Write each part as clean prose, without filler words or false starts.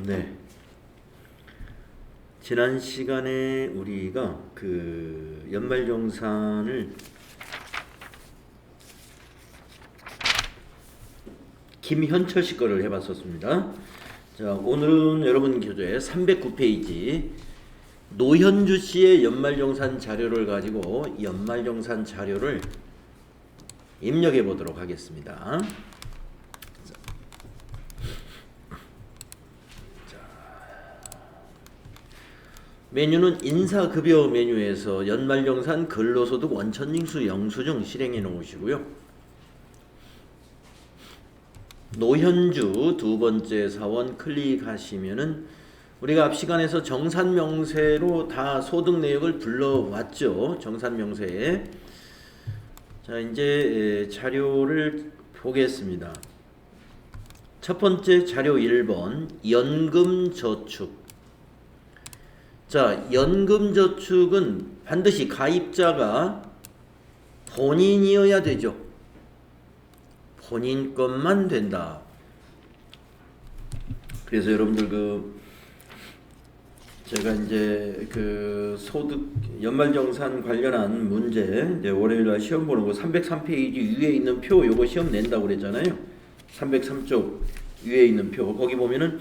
네. 지난 시간에 우리가 그 연말정산을 김현철 씨 거를 해봤었습니다. 자, 오늘은 여러분 교재 309페이지 노현주 씨의 연말정산 자료를 가지고 연말정산 자료를 입력해 보도록 하겠습니다. 메뉴는 인사급여 메뉴에서 연말정산 근로소득 원천징수 영수증 실행해 놓으시고요. 노현주 두 번째 사원 클릭하시면은 우리가 앞 시간에서 정산명세로 다 소득 내역을 불러왔죠. 정산명세에. 자, 이제 자료를 보겠습니다. 첫 번째 자료 1번 연금저축. 자, 연금저축은 반드시 가입자가 본인이어야 되죠. 본인 것만 된다. 그래서 여러분들 제가 이제 소득 연말정산 관련한 문제 이제 월요일날 시험 보는 거 303페이지 위에 있는 표 요거 시험 낸다고 그랬잖아요. 303쪽 위에 있는 표 거기 보면은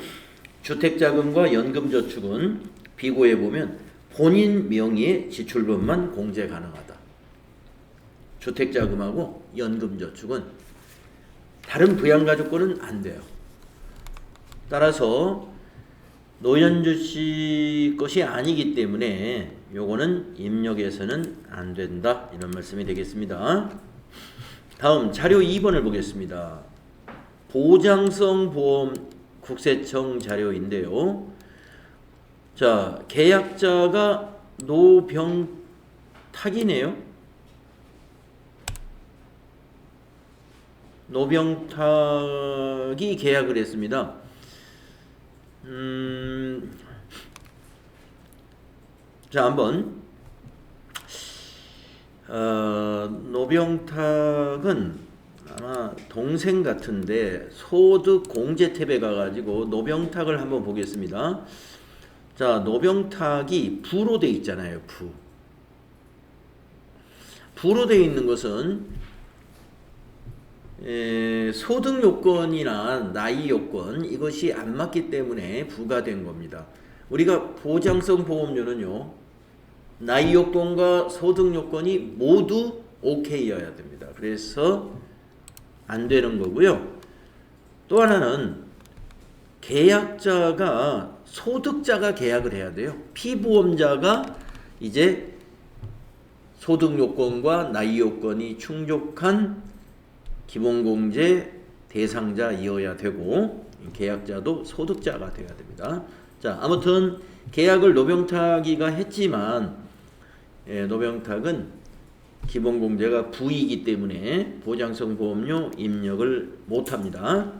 주택자금과 연금저축은 비고에 보면 본인 명의의 지출분만 공제 가능하다. 주택자금하고 연금저축은 다른 부양가족권은 안 돼요. 따라서 노현주 씨 것이 아니기 때문에 요거는 입력해서는 안 된다. 이런 말씀이 되겠습니다. 다음 자료 2번을 보겠습니다. 보장성 보험 국세청 자료인데요. 자, 계약자가 노병탁이네요. 노병탁이 계약을 했습니다. 자, 한번 노병탁은 아마 동생 같은데 소득 공제 탭에 가가지고 노병탁을 한번 보겠습니다. 자, 노병탁이 부로 돼 있잖아요. 부로 돼 있는 것은 소득 요건이나 나이 요건 이것이 안 맞기 때문에 부가 된 겁니다. 우리가 보장성 보험료는요, 나이 요건과 소득 요건이 모두 OK여야 됩니다. 그래서 안 되는 거고요. 또 하나는 계약자가 소득자가 계약을 해야 돼요. 피보험자가 이제 소득 요건과 나이 요건이 충족한 기본공제 대상자이어야 되고 계약자도 소득자가 되어야 됩니다. 자, 아무튼 계약을 노병탁이가 했지만 노병탁은 기본공제가 부이기 때문에 보장성 보험료 입력을 못합니다.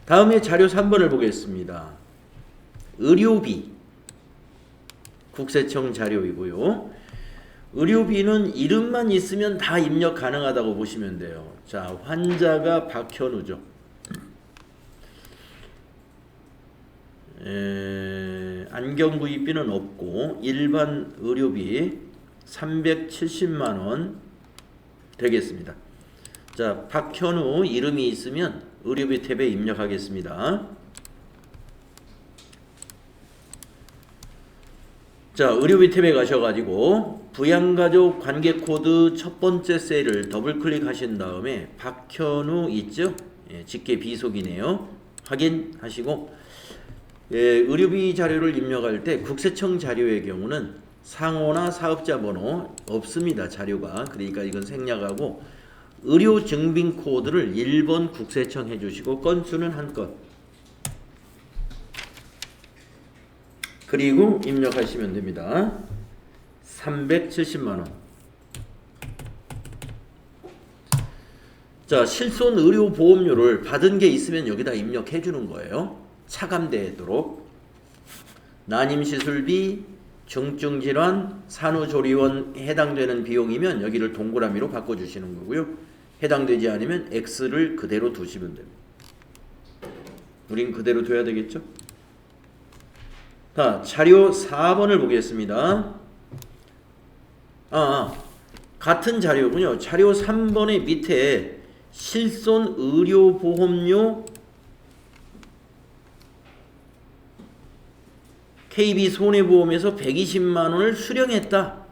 다음에 자료 3번을 보겠습니다. 의료비 국세청 자료이고요. 의료비는 이름만 있으면 다 입력 가능하다고 보시면 돼요. 자, 환자가 박현우죠. 안경 구입비는 없고 일반 의료비 370만원 되겠습니다. 자, 박현우 이름이 있으면 의료비 탭에 입력하겠습니다. 자, 의료비 탭에 가셔가지고 부양가족 관계코드 첫 번째 셀을 더블 클릭하신 다음에 박현우 있죠? 직계 비속이네요. 확인하시고 의료비 자료를 입력할 때 국세청 자료의 경우는 상호나 사업자 번호 없습니다. 자료가. 그러니까 이건 생략하고 의료 증빙 코드를 1번 국세청 해주시고 건수는 한 건. 그리고 입력하시면 됩니다. 370만원. 자, 실손 의료보험료를 받은 게 있으면 여기다 입력해 주는 거예요. 차감되도록. 난임시술비, 중증질환, 산후조리원 해당되는 비용이면 여기를 동그라미로 바꿔주시는 거고요. 해당되지 않으면 X를 그대로 두시면 됩니다. 우린 그대로 둬야 되겠죠? 자, 자료 4번을 보겠습니다. 같은 자료군요. 자료 3번의 밑에 실손 의료보험료 KB 손해보험에서 120만원을 수령했다.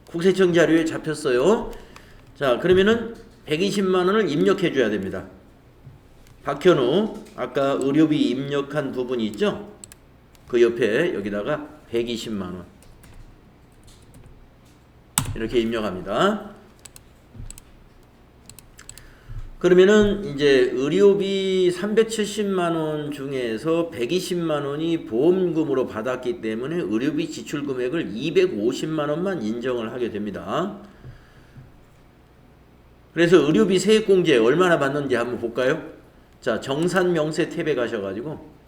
국세청 자료에 잡혔어요. 자, 그러면은 120만원을 입력해 줘야 됩니다. 박현우 아까 의료비 입력한 부분이 있죠? 그 옆에 여기다가 120만원 이렇게 입력합니다. 그러면은 이제 의료비 370만원 중에서 120만원이 보험금으로 받았기 때문에 의료비 지출 금액을 250만원만 인정을 하게 됩니다. 그래서 의료비 세액공제 얼마나 받는지 한번 볼까요? 자, 정산명세 탭에 가셔가지고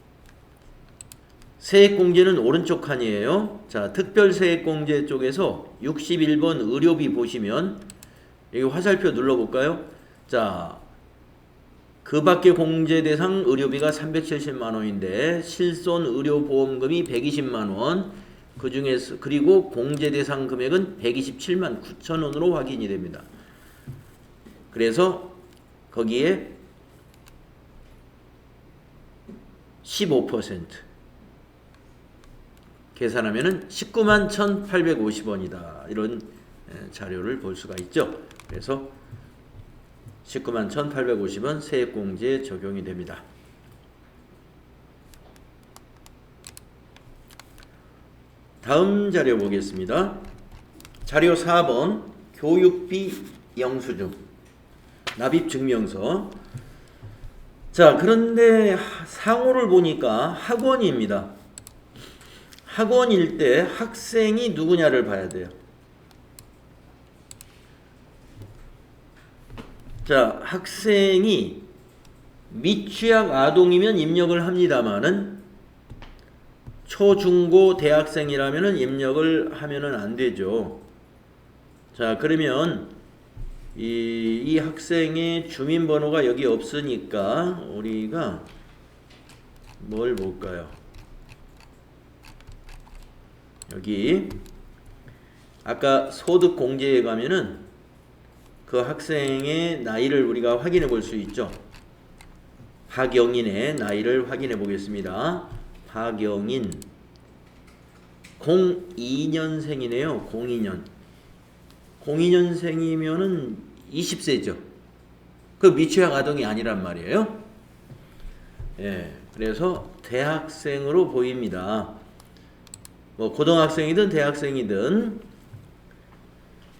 세액공제는 오른쪽 칸이에요. 자, 특별세액공제 쪽에서 61번 의료비 보시면 여기 화살표 눌러볼까요? 자, 그 밖에 공제 대상 의료비가 370만원인데 실손 의료보험금이 120만원, 그 중에서 그리고 공제 대상 금액은 127만 9천원으로 확인이 됩니다. 그래서 거기에 15% 계산하면은 19만 1,850원이다. 이런 자료를 볼 수가 있죠. 그래서 19만 1,850원 세액공제 적용이 됩니다. 다음 자료 보겠습니다. 자료 4번 교육비 영수증 납입증명서. 자, 그런데 상호를 보니까 학원입니다. 학원일 때 학생이 누구냐를 봐야 돼요. 자, 학생이 미취학 아동이면 입력을 합니다만은 초, 중, 고 대학생이라면은 입력을 하면은 안 되죠. 자, 그러면 이 학생의 주민번호가 여기 없으니까 우리가 뭘 볼까요? 여기 아까 소득 공제에 가면은 그 학생의 나이를 우리가 확인해 볼 수 있죠. 박영인의 나이를 확인해 보겠습니다. 박영인 02년생이네요. 02년. 02년생이면은 20세죠. 그 미취학 아동이 아니란 말이에요. 예, 그래서 대학생으로 보입니다. 뭐 고등학생이든 대학생이든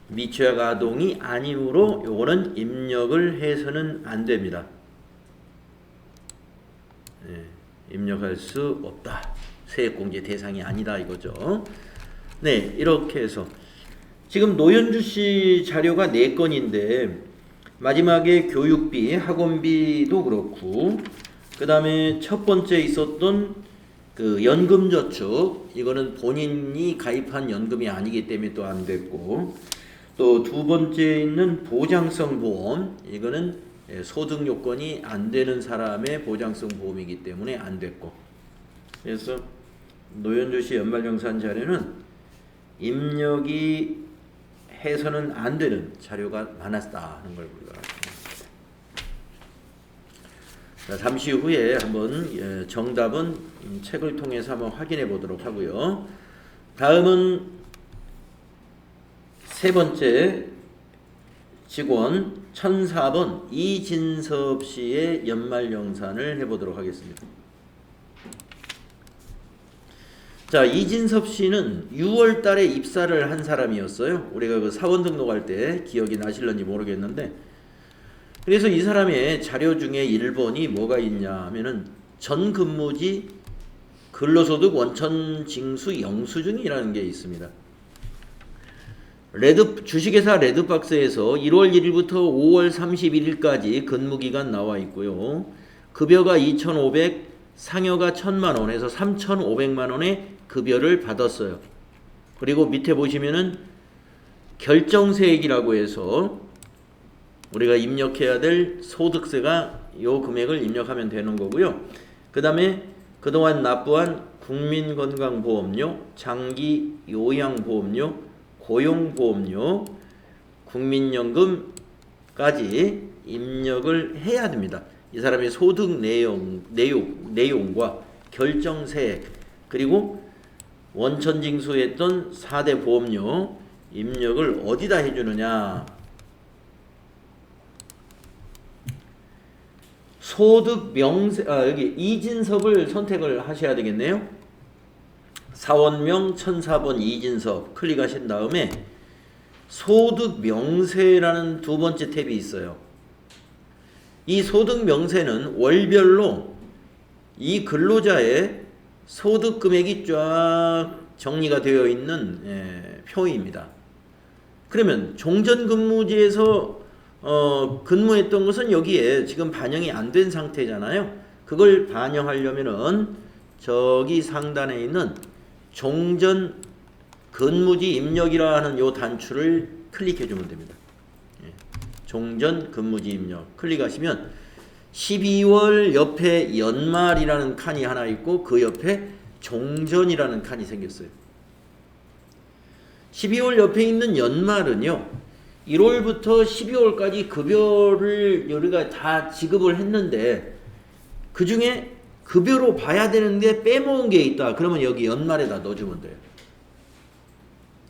미취학 아동이 아니므로 요거는 입력을 해서는 안 됩니다. 예, 입력할 수 없다. 세액공제 대상이 아니다 이거죠. 네, 이렇게 해서 지금 노현주 씨 자료가 4건인데 마지막에 교육비, 학원비도 그렇고 그 다음에 첫 번째 있었던 그 연금저축, 이거는 본인이 가입한 연금이 아니기 때문에 또 안 됐고, 또 두 번째 있는 보장성 보험, 이거는 소득 요건이 안 되는 사람의 보장성 보험이기 때문에 안 됐고, 그래서 노현주 씨 연말정산 자료는 입력이 해서는 안 되는 자료가 많았다 하는 걸 우리가 자, 잠시 후에 한번 정답은 책을 통해서 한번 확인해 보도록 하고요. 다음은 세 번째 직원 1004번 이진섭 씨의 연말정산을 해보도록 하겠습니다. 자, 이진섭 씨는 6월 달에 입사를 한 사람이었어요. 우리가 그 사원 등록할 때 기억이 나실런지 모르겠는데, 그래서 이 사람의 자료 중에 1번이 뭐가 있냐 하면은 전 근무지 근로소득 원천 징수 영수증이라는 게 있습니다. 주식회사 레드박스에서 1월 1일부터 5월 31일까지 근무기간 나와 있고요. 급여가 2,500, 상여가 1,000만원 해서 3,500만원의 급여를 받았어요. 그리고 밑에 보시면은 결정세액이라고 해서 우리가 입력해야 될 소득세가 요 금액을 입력하면 되는 거고요. 그 다음에 그동안 납부한 국민건강보험료, 장기요양보험료, 고용보험료, 국민연금까지 입력을 해야 됩니다. 이 사람의 소득 내용과 결정세액 그리고 원천징수했던 4대 보험료 입력을 어디다 해주느냐. 소득 명세 여기 이진섭을 선택을 하셔야 되겠네요. 사원명 1004번 이진섭 클릭하신 다음에 소득 명세라는 두 번째 탭이 있어요. 이 소득 명세는 월별로 이 근로자의 소득 금액이 쫙 정리가 되어 있는 표입니다. 그러면 종전근무제에서 근무했던 것은 여기에 지금 반영이 안 된 상태잖아요. 그걸 반영하려면은 저기 상단에 있는 종전 근무지 입력이라 하는 요 단추를 클릭해 주면 됩니다. 종전 근무지 입력 클릭하시면 12월 옆에 연말이라는 칸이 하나 있고 그 옆에 종전이라는 칸이 생겼어요. 12월 옆에 있는 연말은요, 1월부터 12월까지 급여를 우리가 다 지급을 했는데 그 중에 급여로 봐야 되는데 빼먹은 게 있다. 그러면 여기 연말에다 넣어주면 돼요.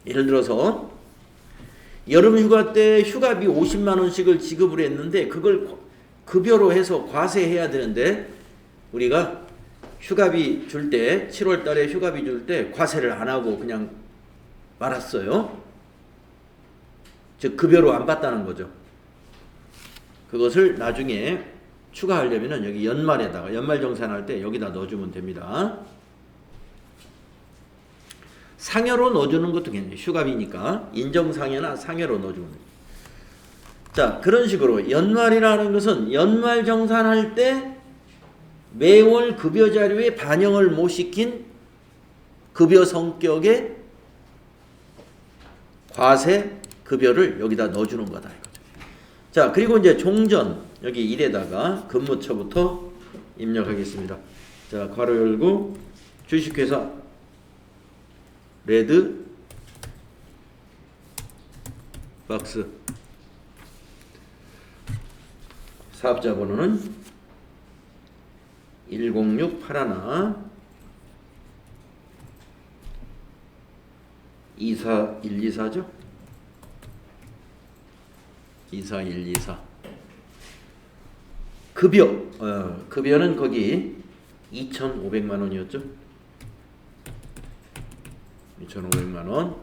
예를 들어서 여름휴가 때 휴가비 50만원씩을 지급을 했는데 그걸 급여로 해서 과세해야 되는데 우리가 휴가비 줄 때 7월 달에 휴가비 줄 때 과세를 안 하고 그냥 말았어요. 즉 급여로 안 받다는 거죠. 그것을 나중에 추가하려면 여기 연말에다가 연말정산할 때 여기다 넣어주면 됩니다. 상여로 넣어주는 것도 괜찮아요. 휴가비니까 인정상여나 상여로 넣어주면 됩니다. 자, 그런 식으로 연말이라는 것은 연말정산할 때 매월 급여 자료에 반영을 못 시킨 급여 성격의 과세 급여를 여기다 넣어주는 거다 이거죠. 자, 그리고 이제 종전 여기 1에다가 근무처부터 입력하겠습니다. 자, 괄호 열고 주식회사 레드 박스 사업자 번호는 10681 24124죠? 24124 급여는 거기 2,500만원이었죠? 2,500만원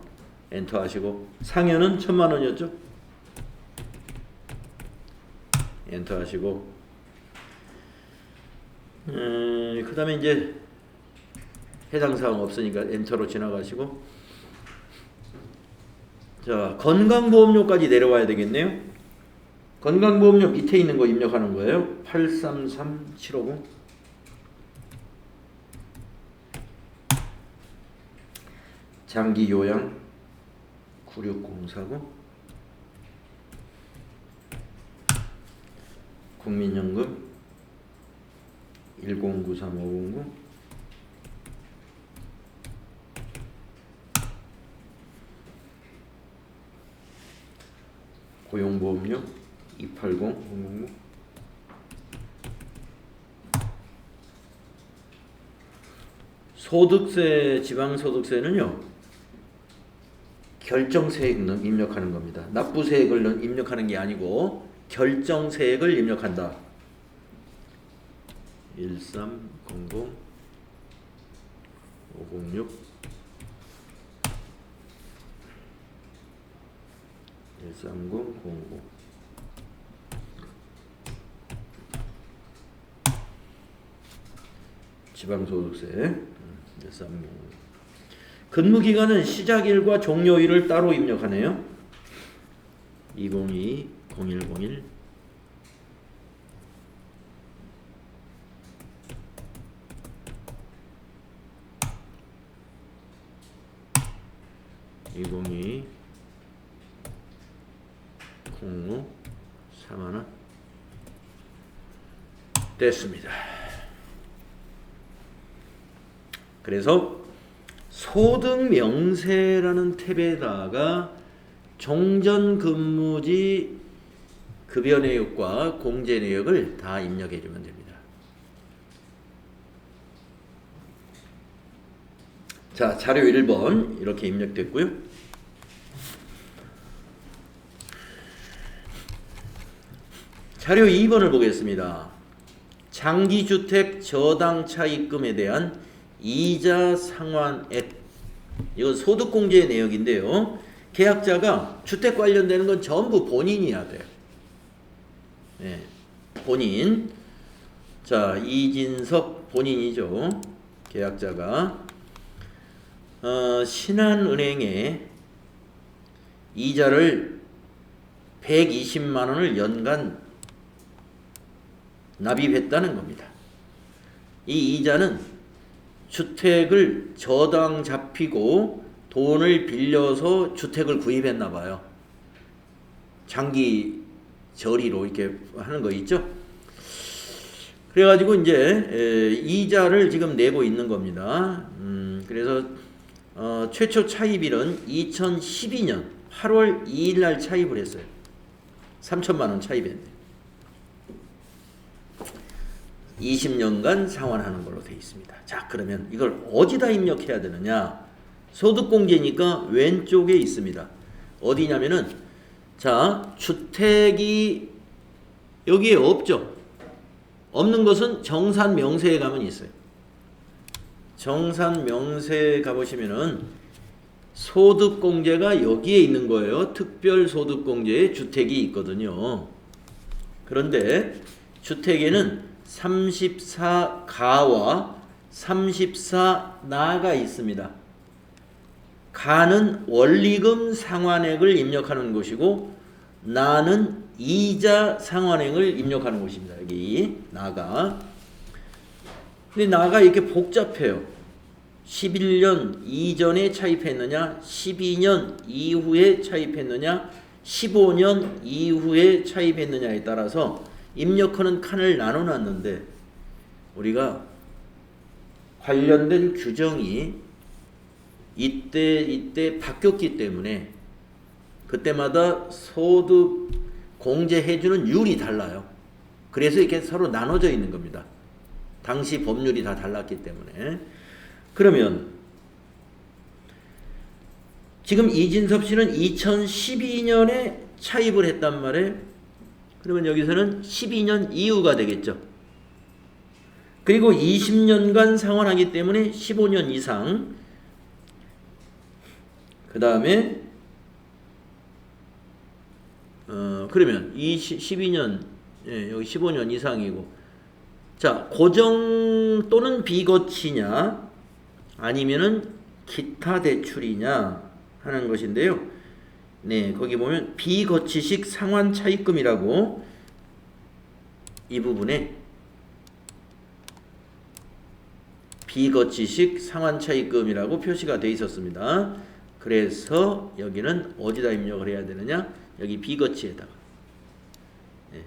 엔터 하시고 상여는 1,000만원이었죠? 엔터 하시고 그 다음에 이제 해당 사항 없으니까 엔터로 지나가시고 자, 건강보험료까지 내려와야 되겠네요. 건강보험료 밑에 있는 거 입력하는 거예요. 833750 장기요양 96049 국민연금 1093509 고용보험료 280006 소득세, 지방소득세는요 결정세액 입력하는 겁니다. 납부세액을 입력하는 게 아니고 결정세액을 입력한다. 1300 506 13005 지방소득세 130 근무기간은 시작일과 종료일을 따로 입력하네요. 2022 0101 2022 05 4만원 됐습니다. 그래서 소득명세라는 탭에다가 종전근무지 급여 내역과 공제 내역을 다 입력해 주면 됩니다. 자, 자료 1번 이렇게 입력됐고요. 자료 2번을 보겠습니다. 장기주택 저당차입금에 대한 이자 상환액. 이건 소득공제 내역인데요. 계약자가 주택 관련되는 건 전부 본인이어야 돼요. 네, 본인. 자, 이진섭 본인이죠. 계약자가 신한은행에 이자를 120만 원을 연간 납입했다는 겁니다. 이 이자는 주택을 저당 잡히고 돈을 빌려서 주택을 구입했나 봐요. 장기 저리로 이렇게 하는 거 있죠? 그래가지고 이제 이자를 지금 내고 있는 겁니다. 그래서 최초 차입일은 2012년 8월 2일 날 차입을 했어요. 3천만 원 차입했네요. 20년간 상환하는 걸로 되어 있습니다. 자, 그러면 이걸 어디다 입력해야 되느냐? 소득공제니까 왼쪽에 있습니다. 어디냐면은 자, 주택이 여기에 없죠. 없는 것은 정산명세에 가면 있어요. 정산명세에 가보시면은 소득공제가 여기에 있는 거예요. 특별소득공제에 주택이 있거든요. 그런데 주택에는 34가와 34나가 있습니다. 가는 원리금 상환액을 입력하는 것이고 나는 이자 상환액을 입력하는 것입니다. 여기 나가. 근데 나가 이렇게 복잡해요. 11년 이전에 차입했느냐, 12년 이후에 차입했느냐, 15년 이후에 차입했느냐에 따라서 입력하는 칸을 나눠놨는데 우리가 관련된 규정이 이때 바뀌었기 때문에 그때마다 소득 공제해주는 율이 달라요. 그래서 이렇게 서로 나눠져 있는 겁니다. 당시 법률이 다 달랐기 때문에. 그러면 지금 이진섭 씨는 2012년에 차입을 했단 말이에요. 그러면 여기서는 12년 이후가 되겠죠. 그리고 20년간 상환하기 때문에 15년 이상. 그 다음에 그러면 12년 여기 15년 이상이고, 자, 고정 또는 비거치냐 아니면은 기타 대출이냐 하는 것인데요. 네, 거기 보면 비거치식 상환 차입금이라고 이 부분에 비거치식 상환 차입금이라고 표시가 되어 있었습니다. 그래서 여기는 어디다 입력을 해야 되느냐? 여기 비거치에다가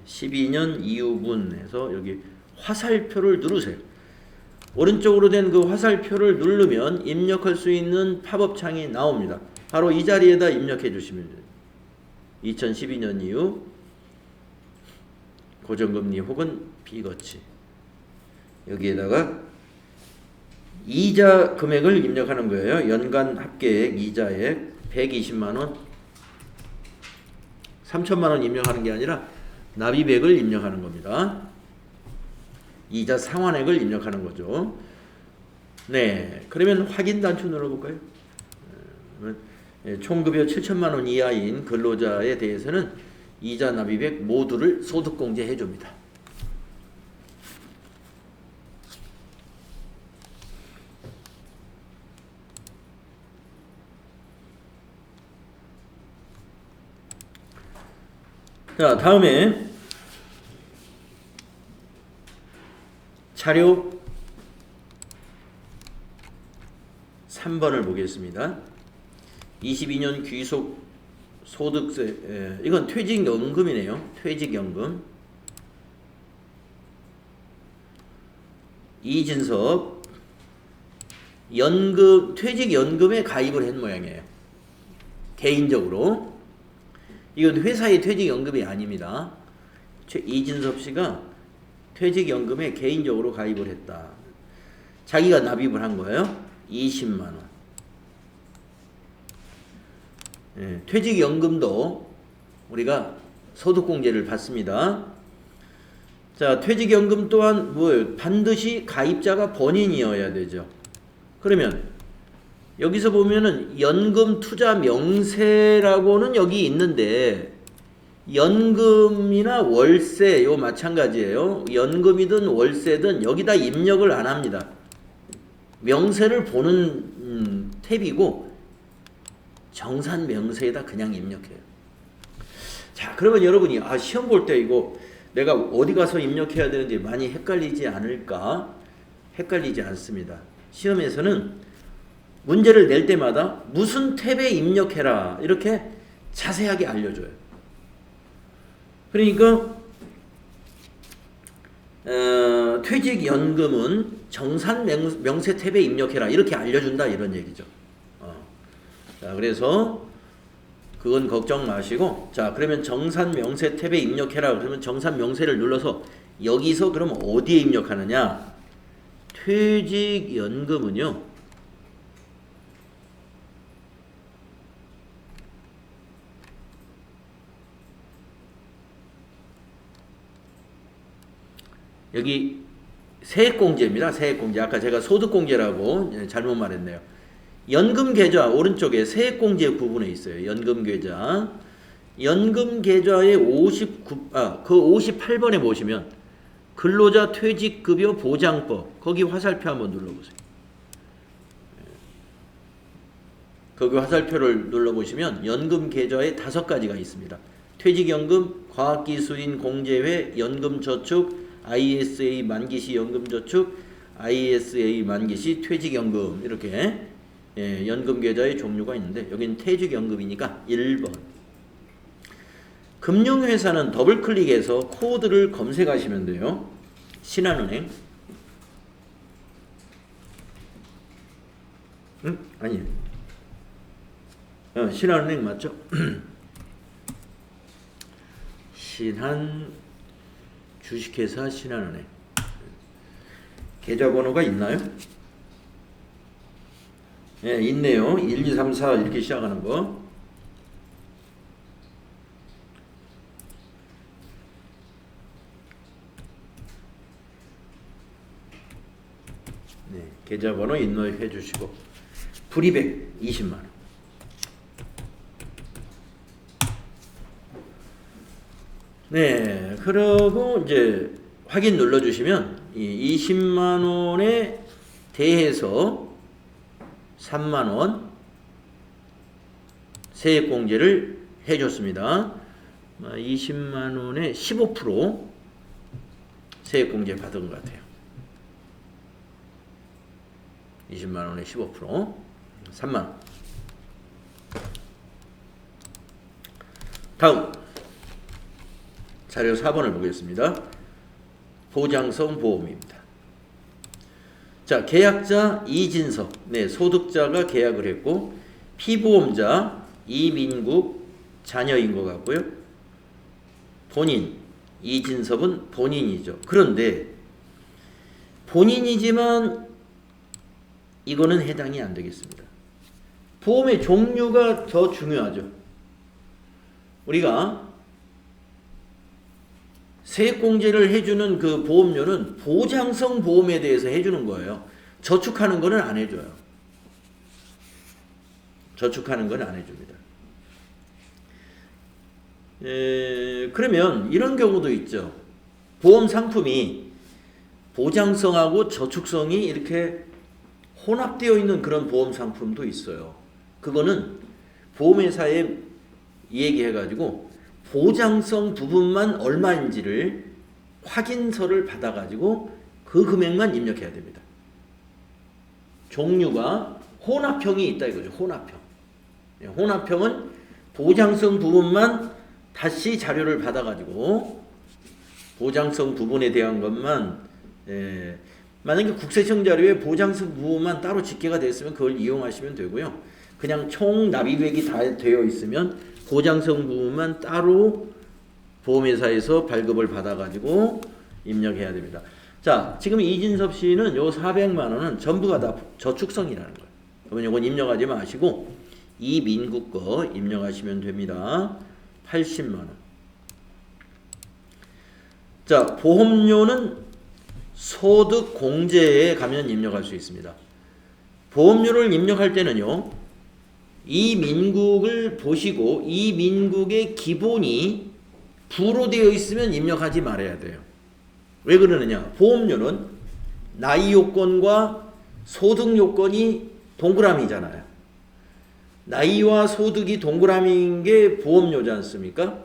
12년 이후분에서 여기 화살표를 누르세요. 오른쪽으로 된 그 화살표를 누르면 입력할 수 있는 팝업창이 나옵니다. 바로 이 자리에다 입력해 주시면 돼요. 2012년 이후 고정금리 혹은 비거치, 여기에다가 이자 금액을 입력하는 거예요. 연간 합계액 이자액 120만원, 3천만원 입력하는 게 아니라 납입액을 입력하는 겁니다. 이자 상환액을 입력하는 거죠. 네, 그러면 확인 단추 눌러볼까요? 총급여 7천만원 이하인 근로자에 대해서는 이자 납입액 모두를 소득공제 해줍니다. 자, 다음에 자료 3번을 보겠습니다. 22년 귀속 소득세, 이건 퇴직연금이네요. 퇴직연금. 이진섭 퇴직연금에 가입을 한 모양이에요. 개인적으로. 이건 회사의 퇴직연금이 아닙니다. 이진섭 씨가 퇴직연금에 개인적으로 가입을 했다. 자기가 납입을 한 거예요. 20만 원. 예, 퇴직연금도 우리가 소득공제를 받습니다. 자, 퇴직연금 또한 뭐예요? 반드시 가입자가 본인이어야 되죠. 그러면 여기서 보면은 연금 투자 명세라고는 여기 있는데 연금이나 월세 요 마찬가지예요. 연금이든 월세든 여기다 입력을 안 합니다. 명세를 보는 탭이고 정산 명세에다 그냥 입력해요. 자, 그러면 여러분이 시험 볼 때 이거 내가 어디 가서 입력해야 되는지 많이 헷갈리지 않을까? 헷갈리지 않습니다. 시험에서는 문제를 낼 때마다 무슨 탭에 입력해라 이렇게 자세하게 알려줘요. 그러니까 퇴직연금은 정산 명세 탭에 입력해라 이렇게 알려준다 이런 얘기죠. 자, 그래서 그건 걱정 마시고, 자, 그러면 정산 명세 탭에 입력해라. 그러면 정산 명세를 눌러서 여기서 그럼 어디에 입력하느냐? 퇴직연금은요. 여기 세액공제입니다. 세액공제. 아까 제가 소득공제라고 잘못 말했네요. 연금계좌 오른쪽에 세액공제 부분에 있어요. 연금계좌. 연금계좌의 58번에 보시면 근로자 퇴직급여 보장법 거기 화살표 한번 눌러보세요. 거기 화살표를 눌러보시면 연금계좌에 5가지가 있습니다. 퇴직연금, 과학기술인 공제회, 연금저축, ISA 만기시 연금저축, ISA 만기시 퇴직연금 이렇게 연금계좌의 종류가 있는데 여기는 퇴직연금이니까 1번. 금융회사는 더블클릭해서 코드를 검색하시면 돼요. 신한은행. 아니에요. 신한은행 맞죠? 주식회사 신한은행. 계좌번호가 있나요? 네, 있네요. 1, 2, 3, 4 이렇게 시작하는 거. 네, 계좌번호 입력해 주시고 불이백 20만 원. 네, 그러고 이제 확인 눌러주시면 이 20만 원에 대해서 3만 원 세액공제를 해줬습니다. 20만 원에 15% 세액공제 받은 것 같아요. 20만 원에 15% 3만 원. 다음 자료 4번을 보겠습니다. 보장성 보험입니다. 자, 계약자 이진석, 네, 소득자가 계약을 했고 피보험자 이민국 자녀인 것 같고요. 본인 이진섭은 본인이죠. 그런데 본인이지만 이거는 해당이 안 되겠습니다. 보험의 종류가 더 중요하죠. 우리가 세액공제를 해주는 그 보험료는 보장성 보험에 대해서 해주는 거예요. 저축하는 거는 안 해줘요. 저축하는 건 안 해줍니다. 그러면 이런 경우도 있죠. 보험 상품이 보장성하고 저축성이 이렇게 혼합되어 있는 그런 보험 상품도 있어요. 그거는 보험회사에 얘기해가지고 보장성 부분만 얼마인지를 확인서를 받아가지고 그 금액만 입력해야 됩니다. 종류가 혼합형이 있다 이거죠. 혼합형. 혼합형은 보장성 부분만 다시 자료를 받아가지고 보장성 부분에 대한 것만 만약에 국세청 자료에 보장성 부분만 따로 집계가 됐으면 그걸 이용하시면 되고요. 그냥 총 납입액이 다 되어 있으면 보장성 부분만 따로 보험회사에서 발급을 받아가지고 입력해야 됩니다. 자, 지금 이진섭 씨는 요 400만 원은 전부가 다 저축성이라는 거예요. 그러면 요건 입력하지 마시고 이민국 거 입력하시면 됩니다. 80만 원. 자, 보험료는 소득 공제에 가면 입력할 수 있습니다. 보험료를 입력할 때는요, 이민국을 보시고 이민국의 기본이 부로 되어 있으면 입력하지 말아야 돼요. 왜 그러느냐? 보험료는 나이 요건과 소득 요건이 동그라미잖아요. 나이와 소득이 동그라미인 게 보험료지 않습니까?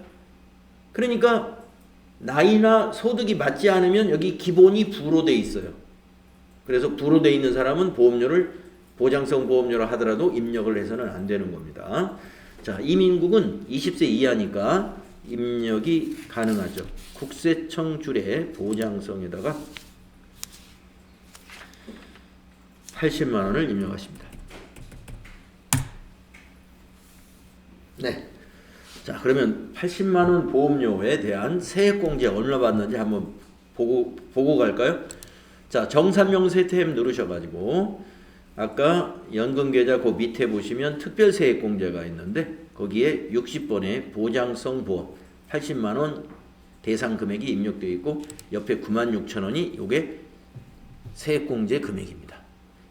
그러니까 나이나 소득이 맞지 않으면 여기 기본이 부로 돼 있어요. 그래서 부로 돼 있는 사람은 보험료를 보장성 보험료라 하더라도 입력을 해서는 안 되는 겁니다. 자, 이민국은 20세 이하니까 입력이 가능하죠. 국세청 줄에 보장성에다가 80만 원을 입력하십니다. 네. 자, 그러면 80만 원 보험료에 대한 세액공제 얼마 받는지 한번 보고 갈까요? 자, 정산명 세탭 누르셔가지고 아까 연금계좌 그 밑에 보시면 특별세액공제가 있는데 거기에 60번에 보장성 보험 80만 원 대상 금액이 입력되어 있고 옆에 96,000원이 요게 세액공제 금액입니다.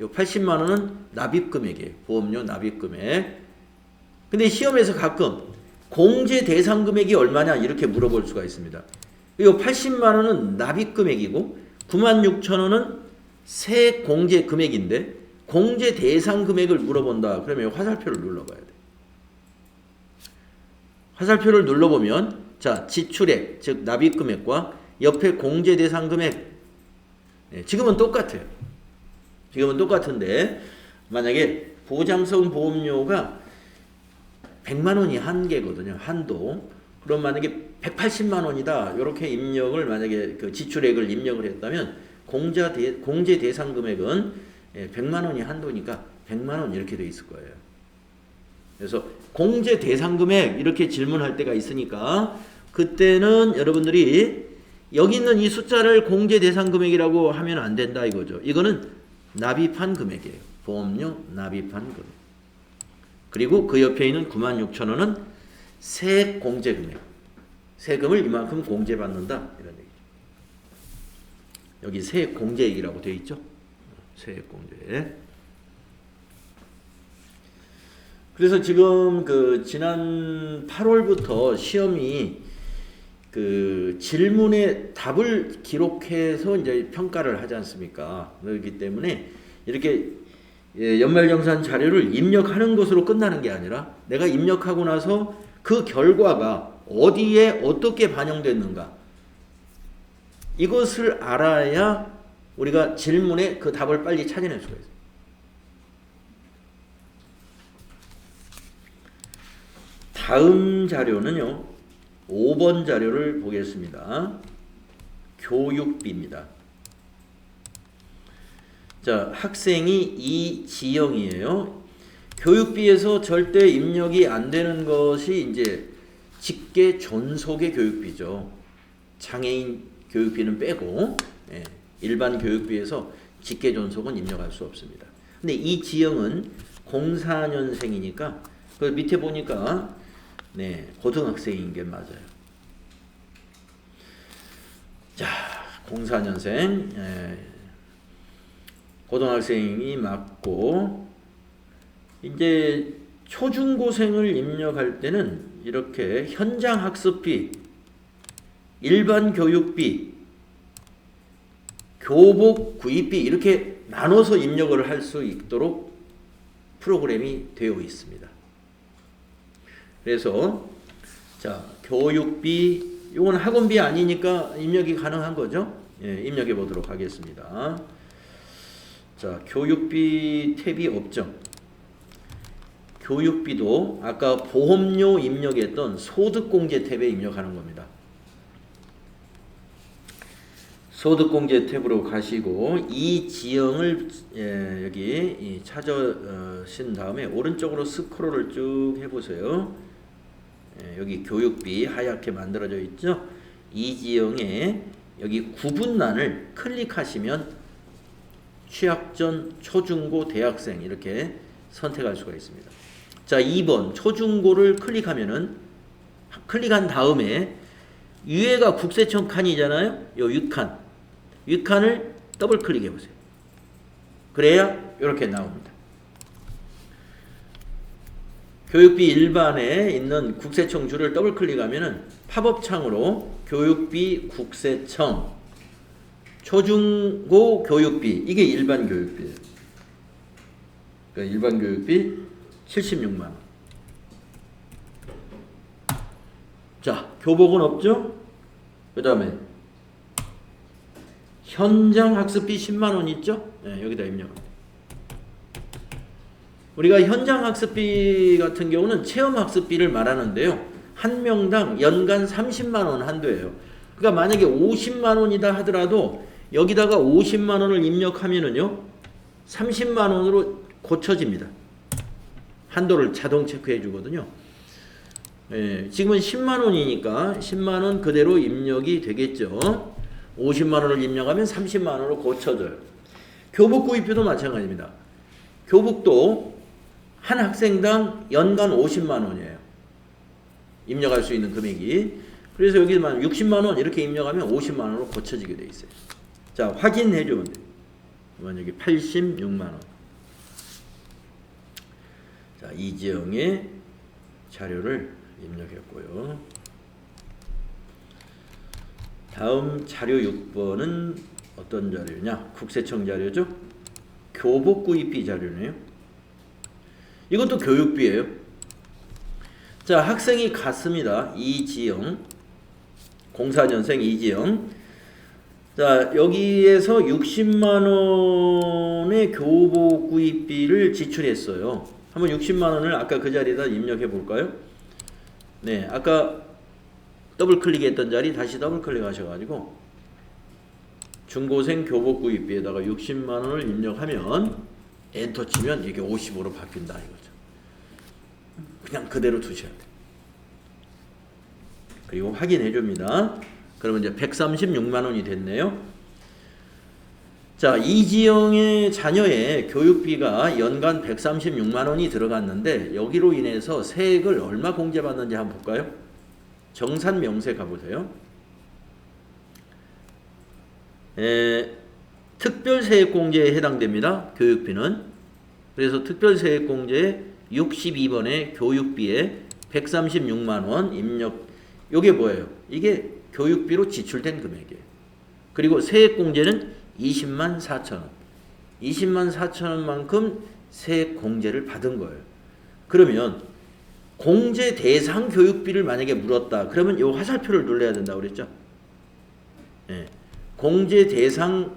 요 80만 원은 납입 금액이에요. 보험료 납입 금액. 근데 시험에서 가끔 공제 대상 금액이 얼마냐 이렇게 물어볼 수가 있습니다. 이 80만 원은 납입 금액이고 96,000원은 세액 공제 금액인데 공제 대상 금액을 물어본다. 그러면 화살표를 눌러봐야 돼. 화살표를 눌러보면 자, 지출액 즉 납입 금액과 옆에 공제 대상 금액 지금은 똑같아요. 지금은 똑같은데 만약에 보장성 보험료가 100만 원이 한계거든요. 한도. 그럼 만약에 180만 원이다. 이렇게 입력을 만약에 그 지출액을 입력을 했다면 공제 대상 금액은 100만 원이 한도니까 100만 원 이렇게 돼 있을 거예요. 그래서 공제 대상 금액 이렇게 질문할 때가 있으니까 그때는 여러분들이 여기 있는 이 숫자를 공제 대상 금액이라고 하면 안 된다 이거죠. 이거는 납입한 금액이에요. 보험료 납입한 금액. 그리고 그 옆에 있는 96,000원은 세액 공제 금액. 세금을 이만큼 공제받는다 이런 얘기죠. 여기 세액 공제액이라고 되어 있죠. 세액 공제. 그래서 지금 그 지난 8월부터 시험이 그 질문에 답을 기록해서 이제 평가를 하지 않습니까? 그렇기 때문에 이렇게 연말정산 자료를 입력하는 것으로 끝나는 게 아니라 내가 입력하고 나서 그 결과가 어디에 어떻게 반영됐는가 이것을 알아야 우리가 질문에 그 답을 빨리 찾아낼 수가 있어요. 다음 자료는요. 5번 자료를 보겠습니다. 교육비입니다. 자, 학생이 이지영이에요. 교육비에서 절대 입력이 안 되는 것이 이제 직계 존속의 교육비죠. 장애인 교육비는 빼고 일반 교육비에서 직계 존속은 입력할 수 없습니다. 근데 이지영은 04년생이니까 그 밑에 보니까 고등학생인 게 맞아요. 자, 04년생 고등학생이 맞고 이제 초중고생을 입력할 때는 이렇게 현장 학습비, 일반 교육비, 교복 구입비 이렇게 나눠서 입력을 할 수 있도록 프로그램이 되어 있습니다. 그래서 자, 교육비 이건 학원비 아니니까 입력이 가능한 거죠. 입력해 보도록 하겠습니다. 자, 교육비 탭이 없죠. 교육비도 아까 보험료 입력했던 소득공제 탭에 입력하는 겁니다. 소득공제 탭으로 가시고 이 지형을 여기 찾으신 다음에 오른쪽으로 스크롤을 쭉 해보세요. 여기 교육비 하얗게 만들어져 있죠. 이 지형에 여기 구분란을 클릭하시면 취약전, 초중고, 대학생 이렇게 선택할 수가 있습니다. 자, 2번 초중고를 클릭한 다음에 위에가 국세청 칸이잖아요. 요 윗칸을 더블 클릭해 보세요. 그래야 이렇게 나옵니다. 교육비 일반에 있는 국세청 줄을 더블 클릭하면은 팝업 창으로 교육비 국세청 초중고 교육비 이게 일반 교육비예요. 그러니까 일반 교육비 76만 원. 자, 교복은 없죠? 그 다음에 현장 학습비 10만 원 있죠? 네, 여기다 입력합니다. 우리가 현장 학습비 같은 경우는 체험 학습비를 말하는데요. 한 명당 연간 30만 원 한도예요. 그러니까 만약에 50만 원이다 하더라도 여기다가 50만 원을 입력하면은요. 30만 원으로 고쳐집니다. 한도를 자동 체크해 주거든요. 예, 지금은 10만 원이니까 10만 원 그대로 입력이 되겠죠. 50만 원을 입력하면 30만 원으로 고쳐져요. 교복 구입비도 마찬가지입니다. 교복도 한 학생당 연간 50만 원이에요. 입력할 수 있는 금액이. 그래서 여기만 60만 원 이렇게 입력하면 50만 원으로 고쳐지게 돼 있어요. 자, 확인해 주면 돼요. 여기 86만 원. 자, 이지영의 자료를 입력했고요. 다음 자료 6번은 어떤 자료냐? 국세청 자료죠? 교복 구입비 자료네요. 이것도 교육비예요. 자, 학생이 갔습니다. 이지영. 04년생 이지영. 자, 여기에서 60만 원의 교복 구입비를 지출했어요. 한번 60만 원을 아까 그 자리에다 입력해 볼까요? 네, 아까 더블 클릭했던 자리 다시 더블 클릭하셔가지고 중고생 교복 구입비에다가 60만 원을 입력하면 엔터 치면 이게 55로 바뀐다 이거죠. 그냥 그대로 두셔야 돼요. 그리고 확인해 줍니다. 그러면 이제 136만 원이 됐네요. 자, 이지영의 자녀의 교육비가 연간 136만 원이 들어갔는데 여기로 인해서 세액을 얼마 공제받는지 한번 볼까요? 정산명세 가보세요. 특별세액공제에 해당됩니다. 교육비는. 그래서 특별세액공제에 62번에 교육비에 136만 원 입력. 이게 뭐예요? 이게 교육비로 지출된 금액이에요. 그리고 세액공제는 20만 4천 원. 20만 4천 원만큼 세액공제를 받은 거예요. 그러면 공제 대상 교육비를 만약에 물었다. 그러면 이 화살표를 눌러야 된다고 그랬죠? 예. 공제 대상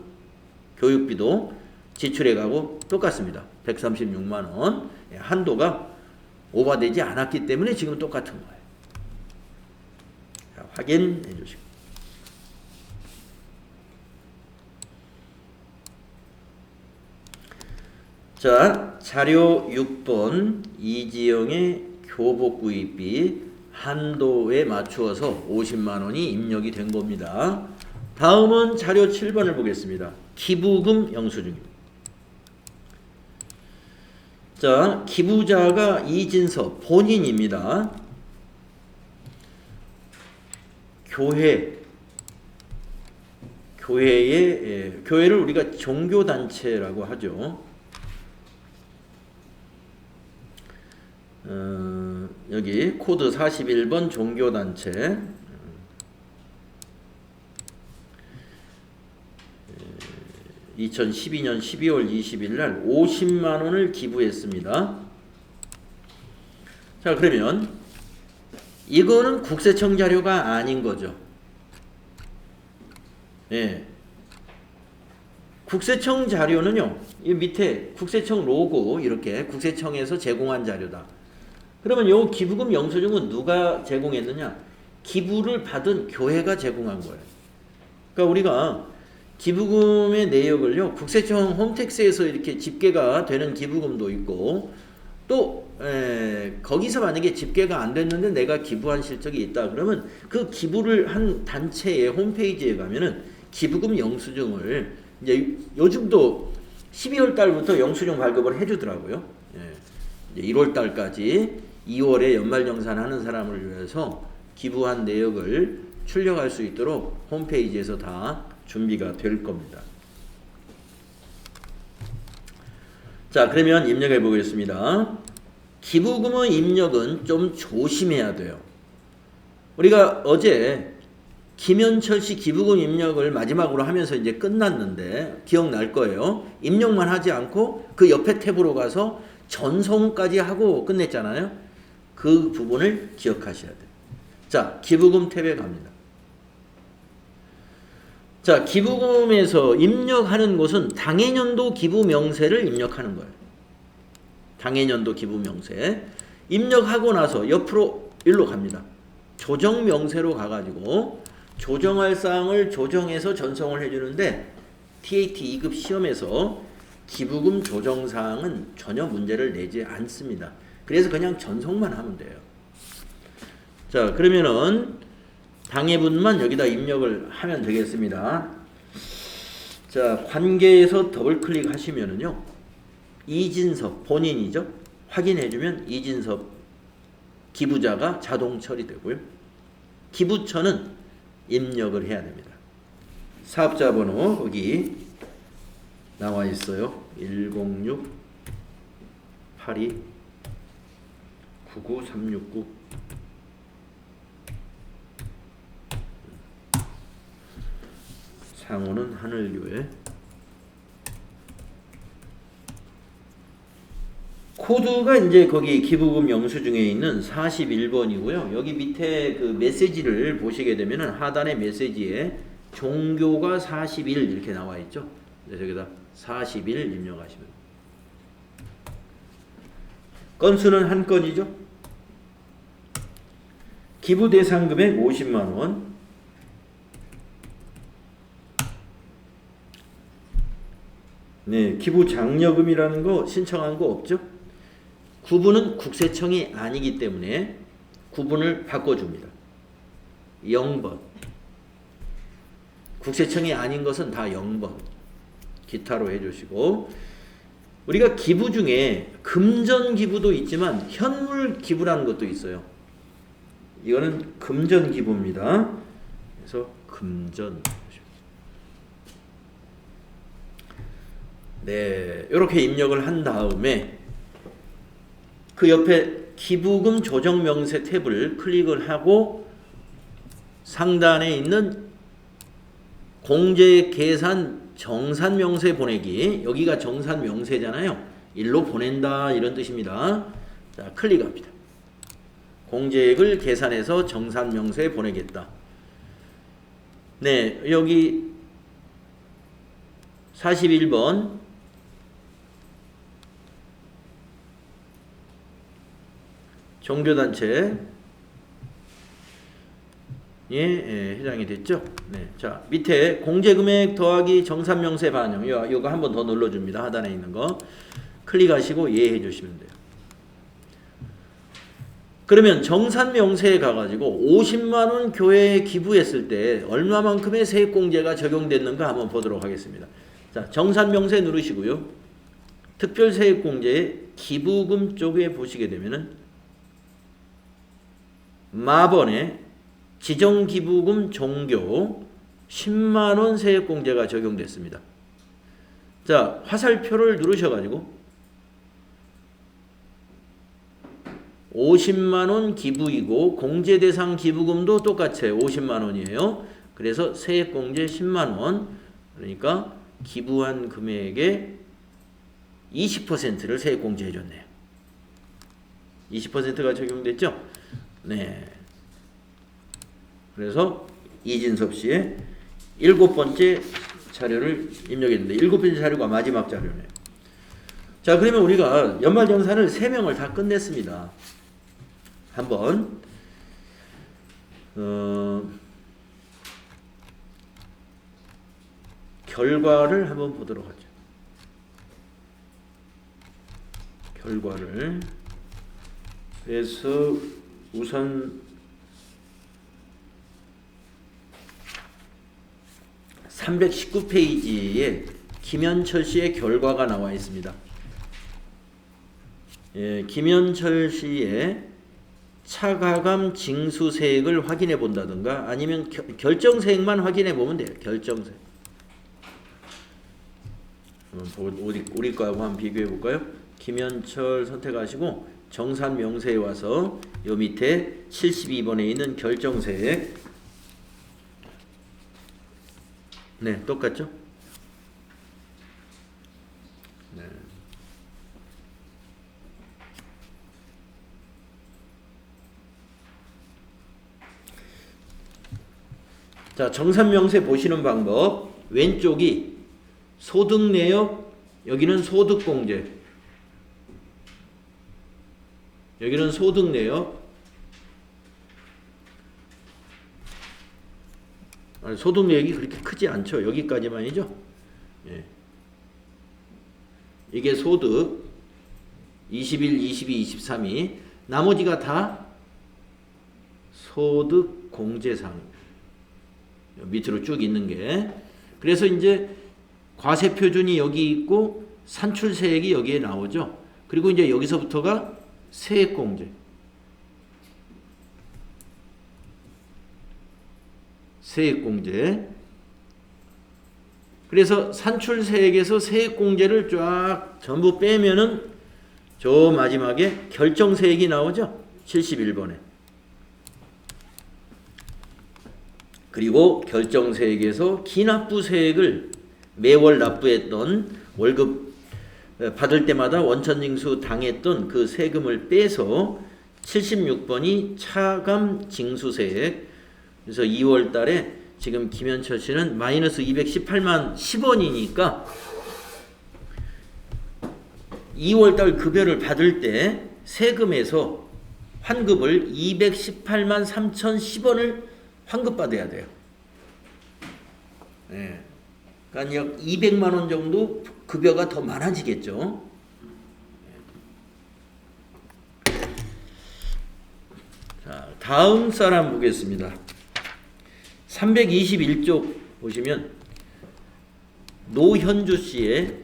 교육비도 지출해가고 똑같습니다. 136만 원. 한도가 오버되지 않았기 때문에 지금 똑같은 거예요. 자, 확인해 주시고. 자, 자료 6번 이지영의 교복 구입비 한도에 맞추어서 50만 원이 입력이 된 겁니다. 다음은 자료 7번을 보겠습니다. 기부금 영수증입니다. 자, 기부자가 이진서 본인입니다. 교회를 우리가 종교단체라고 하죠. 여기 코드 41번 종교단체. 2012년 12월 20일 날 50만 원을 기부했습니다. 자, 그러면 이거는 국세청 자료가 아닌 거죠. 예. 국세청 자료는요, 이 밑에 국세청 로고 이렇게 국세청에서 제공한 자료다. 그러면 요 기부금 영수증은 누가 제공했느냐? 기부를 받은 교회가 제공한 거예요. 그러니까 우리가 기부금의 내역을요, 국세청 홈택스에서 이렇게 집계가 되는 기부금도 있고, 또 거기서 만약에 집계가 안 됐는데 내가 기부한 실적이 있다 그러면 그 기부를 한 단체의 홈페이지에 가면은 기부금 영수증을 이제 요즘도 12월 달부터 영수증 발급을 해주더라고요. 이제 1월 달까지 2월에 연말정산하는 사람을 위해서 기부한 내역을 출력할 수 있도록 홈페이지에서 다 준비가 될 겁니다. 자, 그러면 입력해 보겠습니다. 기부금의 입력은 좀 조심해야 돼요. 우리가 어제 김현철 씨 기부금 입력을 마지막으로 하면서 이제 끝났는데 기억날 거예요. 입력만 하지 않고 그 옆에 탭으로 가서 전송까지 하고 끝냈잖아요. 그 부분을 기억하셔야 돼요. 자, 기부금 탭에 갑니다. 자, 기부금에서 입력하는 곳은 당해년도 기부 명세를 입력하는 거예요. 당해년도 기부 명세. 입력하고 나서 옆으로 일로 갑니다. 조정 명세로 가가지고 조정할 사항을 조정해서 전송을 해주는데 TAT 2급 시험에서 기부금 조정 사항은 전혀 문제를 내지 않습니다. 그래서 그냥 전송만 하면 돼요. 자, 그러면은 당해분만 여기다 입력을 하면 되겠습니다. 자, 관계에서 더블 클릭하시면은요, 이진섭 본인이죠. 확인해주면 이진섭 기부자가 자동 처리되고요. 기부처는 입력을 해야 됩니다. 사업자 번호 거기 나와 있어요. 106 82 99369. 상호는 하늘교회. 코드가 이제 거기 기부금 영수증에 있는 41번이고요. 여기 밑에 그 메시지를 보시게 되면은 하단의 메시지에 종교가 41 이렇게 나와 있죠. 저기다 41 입력하시면. 건수는 한 건이죠. 기부 대상 금액 50만 원. 네, 기부 장려금이라는 거 신청한 거 없죠? 구분은 국세청이 아니기 때문에 구분을 바꿔줍니다. 0번. 국세청이 아닌 것은 다 0번. 기타로 해주시고, 우리가 기부 중에 금전 기부도 있지만 현물 기부라는 것도 있어요. 이거는 금전 기부입니다. 그래서 금전. 네, 이렇게 입력을 한 다음에 그 옆에 기부금 조정 명세 탭을 클릭을 하고 상단에 있는 공제 계산 정산 명세 보내기, 여기가 정산 명세잖아요. 일로 보낸다 이런 뜻입니다. 자, 클릭합니다. 공제액을 계산해서 정산 명세에 보내겠다. 네, 여기 41번 종교단체 예, 해당이 됐죠. 네, 자 밑에 공제금액 더하기 정산명세 반영 이거 한 번 더 눌러줍니다. 하단에 있는 거 클릭하시고 예 해주시면 돼요. 그러면 정산명세에 가가지고 50만원 교회에 기부했을 때 얼마만큼의 세액공제가 적용됐는가 한번 보도록 하겠습니다. 자, 정산명세 누르시고요. 특별세액공제의 기부금 쪽에 보시게 되면은 마번에 지정기부금 종교 10만원 세액공제가 적용됐습니다. 자, 화살표를 누르셔가지고 50만원 기부이고 공제대상 기부금도 똑같이 50만원이에요. 그래서 세액공제 10만원, 그러니까 기부한 금액의 20%를 세액공제 해줬네요. 20%가 적용됐죠? 네. 그래서 이진섭 씨의 7번째 자료를 입력했는데 7번째 자료가 마지막 자료네요. 자, 그러면 우리가 연말정산을 3명을 다 끝냈습니다. 한번 결과를 한번 보도록 하죠. 결과를. 그래서 우선 319페이지에 김현철 씨의 결과가 나와 있습니다. 예, 김현철 씨의 차가감 징수세액을 확인해 본다든가 아니면 결정세액만 확인해 보면 돼요. 결정세액. 우리 거하고 한번 비교해 볼까요? 김현철 선택하시고 정산 명세에 와서 요 밑에 72번에 있는 결정세액. 네, 똑같죠? 네. 자, 정산명세 보시는 방법. 왼쪽이 소득내역, 여기는 소득공제. 여기는 소득내역. 소득내역이 그렇게 크지 않죠. 여기까지만이죠. 예. 이게 소득 21, 22, 23이 나머지가 다 소득 공제상 밑으로 쭉 있는 게. 그래서 이제 과세 표준이 여기 있고 산출세액이 여기에 나오죠. 그리고 이제 여기서부터가 세액 공제. 세액 공제. 그래서 산출세액에서 세액 공제를 쫙 전부 빼면은 저 마지막에 결정세액이 나오죠. 71번에. 그리고 결정세액에서 기납부세액을 매월 납부했던 월급 받을 때마다 원천징수 당했던 그 세금을 빼서 76번이 차감징수세액. 그래서 2월 달에 지금 김현철 씨는 마이너스 218만 10원이니까 2월 달 급여를 받을 때 세금에서 환급을 218만 3,010원을 환급받아야 돼요. 네. 그러니까 약 200만 원 정도 급여가 더 많아지겠죠. 자, 다음 사람 보겠습니다. 321쪽 보시면 노현주 씨의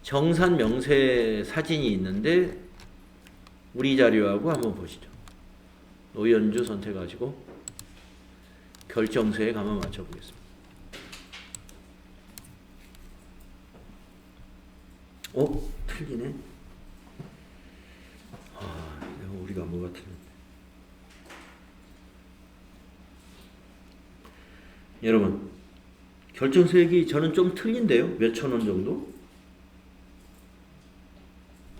정산 명세 사진이 있는데 우리 자료하고 한번 보시죠. 노현주 선택하시고 결정세액 한번 맞춰보겠습니다. 틀리네. 우리가 뭐가 틀렸네. 여러분, 결정세액이 저는 좀 틀린데요. 몇천 원 정도?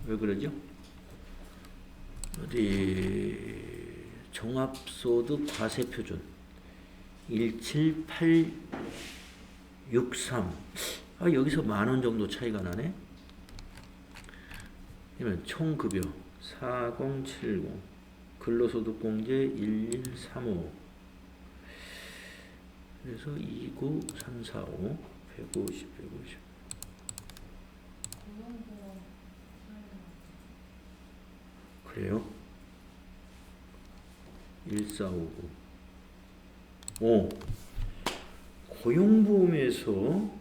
왜 그러죠? 어디 종합소득 과세표준 17863. 여기서 10,000원 정도 차이가 나네. 그러면 총급여 4070 근로소득공제 11355 그래서 29345 150 150 그래요? 1459 고용보험에서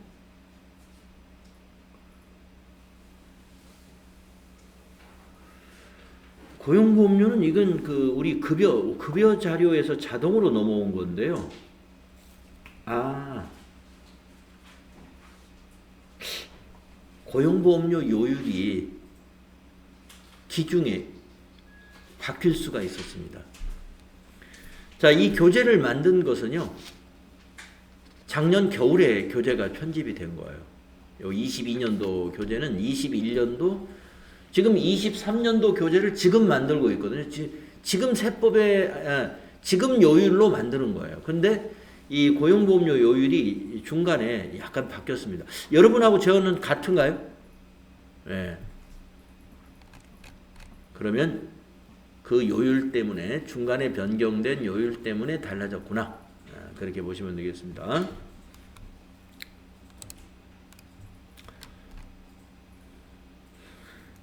고용보험료는 이건 우리 급여 자료에서 자동으로 넘어온 건데요. 고용보험료 요율이 기중에 바뀔 수가 있었습니다. 자, 이 교재를 만든 것은요. 작년 겨울에 교재가 편집이 된 거예요. 요 22년도 교재는 21년도 지금 23년도 교재를 지금 만들고 있거든요. 지금 세법에 지금 요율로 만드는 거예요. 근데 이 고용보험료 요율이 중간에 약간 바뀌었습니다. 여러분하고 저는 같은가요? 네. 그러면 그 요율 때문에 중간에 변경된 요율 때문에 달라졌구나. 그렇게 보시면 되겠습니다.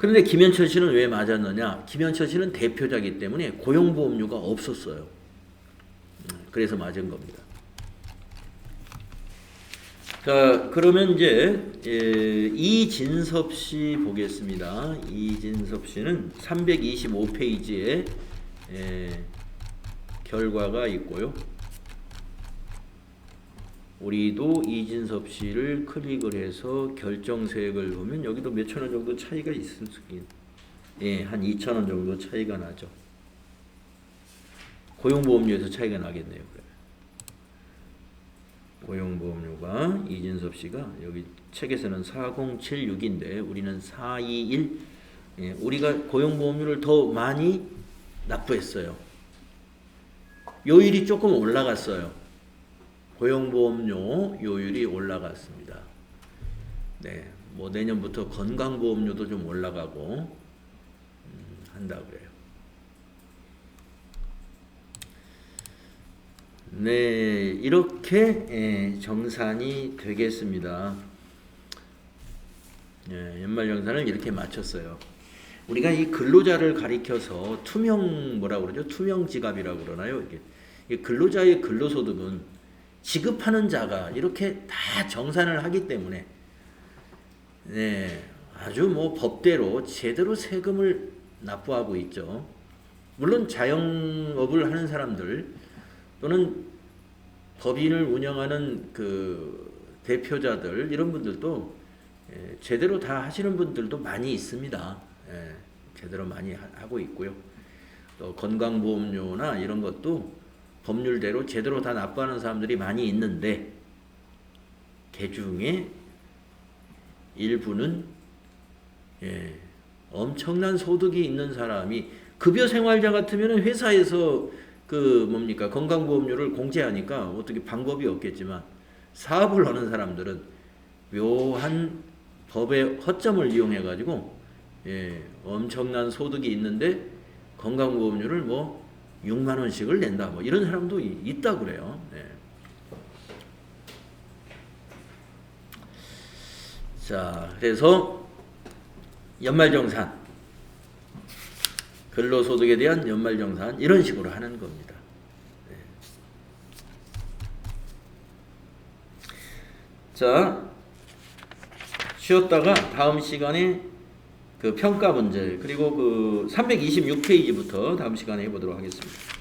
그런데 김현철 씨는 왜 맞았느냐? 김현철 씨는 대표자이기 때문에 고용보험료가 없었어요. 그래서 맞은 겁니다. 자, 그러면 이제 이진섭 씨 보겠습니다. 이진섭 씨는 325페이지에 결과가 있고요. 우리도 이진섭 씨를 클릭을 해서 결정세액을 보면 여기도 몇천 원 정도 차이가 있을 수 있긴. 예, 한 2천 원 정도 차이가 나죠. 고용보험료에서 차이가 나겠네요. 고용보험료가 이진섭 씨가 여기 책에서는 4076인데 우리는 421. 예, 우리가 고용보험료를 더 많이 납부했어요. 요율이 조금 올라갔어요. 고용보험료 요율이 올라갔습니다. 네, 뭐 내년부터 건강보험료도 좀 올라가고 한다 그래요. 네, 이렇게 정산이 되겠습니다. 연말정산을 이렇게 마쳤어요. 우리가 이 근로자를 가리켜서 뭐라고 그러죠? 투명지갑이라고 그러나요? 이게 근로자의 근로소득은 지급하는 자가 이렇게 다 정산을 하기 때문에 네, 아주 뭐 법대로 제대로 세금을 납부하고 있죠. 물론 자영업을 하는 사람들 또는 법인을 운영하는 그 대표자들 이런 분들도 제대로 다 하시는 분들도 많이 있습니다. 제대로 많이 하고 있고요. 또 건강보험료나 이런 것도 법률대로 제대로 다 납부하는 사람들이 많이 있는데 그 중에 일부는 엄청난 소득이 있는 사람이 급여생활자 같으면 회사에서 건강보험료를 공제하니까 어떻게 방법이 없겠지만 사업을 하는 사람들은 묘한 법의 허점을 이용해 가지고 엄청난 소득이 있는데 건강보험료를 뭐 6만 원씩을 낸다 뭐 이런 사람도 있다 그래요. 네. 자, 그래서 연말정산 근로소득에 대한 연말정산 이런 식으로 하는 겁니다. 네. 자, 쉬었다가 다음 시간에 그 평가 문제 그리고 그 326페이지부터 다음 시간에 해보도록 하겠습니다.